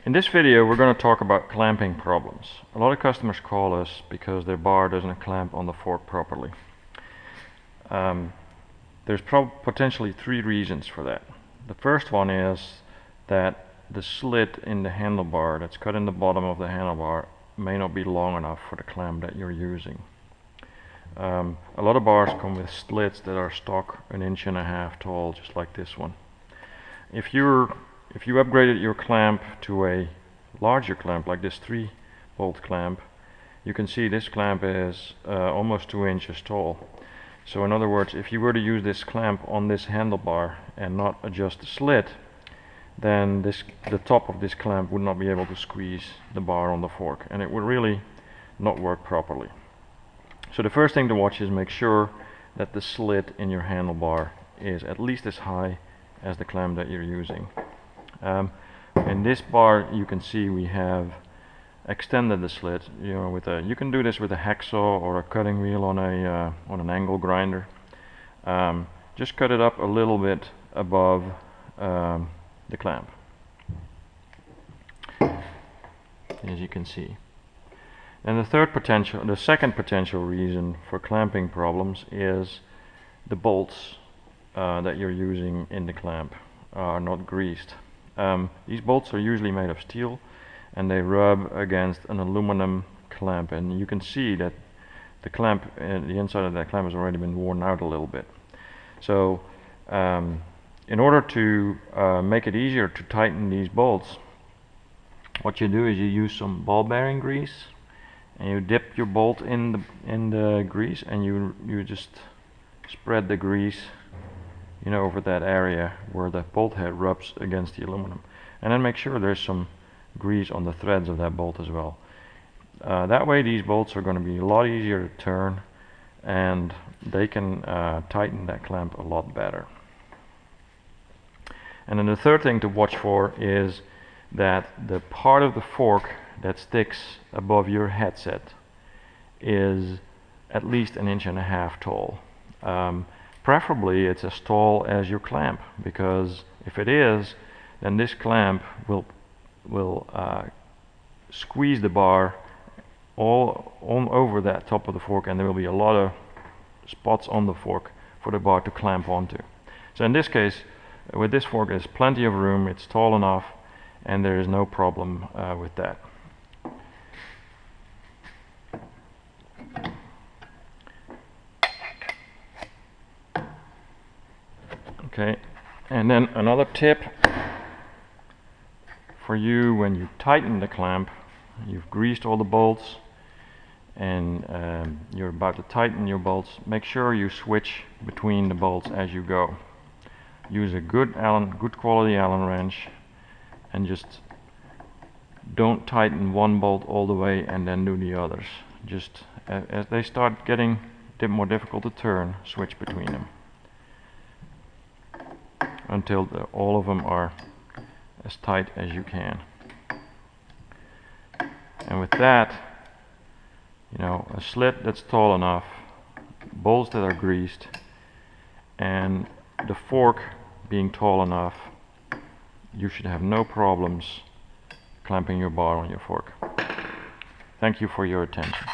In this video we're going to talk about clamping problems. A lot of customers call us because their bar doesn't clamp on the fork properly. There's potentially three reasons for that. The first one is that the slit in the handlebar that's cut in the bottom of the handlebar may not be long enough for the clamp that you're using. A lot of bars come with slits that are stock 1.5 inches tall, just like this one. If you upgraded your clamp to a larger clamp, like this 3-bolt clamp, you can see this clamp is almost 2 inches tall. So in other words, if you were to use this clamp on this handlebar and not adjust the slit, then the top of this clamp would not be able to squeeze the bar on the fork, and it would really not work properly. So the first thing to watch is make sure that the slit in your handlebar is at least as high as the clamp that you're using. In this bar you can see we have extended the slit. You can do this with a hacksaw or a cutting wheel on an angle grinder. Just cut it up a little bit above the clamp, as you can see. And the second potential reason for clamping problems is the bolts that you're using in the clamp are not greased. These bolts are usually made of steel and they rub against an aluminum clamp, and you can see that the clamp, the inside of that clamp has already been worn out a little bit. So in order to make it easier to tighten these bolts, what you do is you use some ball bearing grease and you dip your bolt in the grease, and you just spread the grease over that area where the bolt head rubs against the aluminum, and then make sure there's some grease on the threads of that bolt as well. That way these bolts are going to be a lot easier to turn, and they can tighten that clamp a lot better. And then the third thing to watch for is that the part of the fork that sticks above your headset is at least 1.5 inches tall. Preferably it's as tall as your clamp, because if it is, then this clamp will squeeze the bar all over that top of the fork, and there will be a lot of spots on the fork for the bar to clamp onto. So in this case, with this fork, there's plenty of room, it's tall enough, and there is no problem with that. Okay, and then another tip for you: when you tighten the clamp, you've greased all the bolts and you're about to tighten your bolts, make sure you switch between the bolts as you go. Use a good quality Allen wrench, and just don't tighten one bolt all the way and then do the others. Just as they start getting more difficult to turn, switch between them until all of them are as tight as you can. And with that, a slit that's tall enough, bolts that are greased, and the fork being tall enough, you should have no problems clamping your bar on your fork. Thank you for your attention.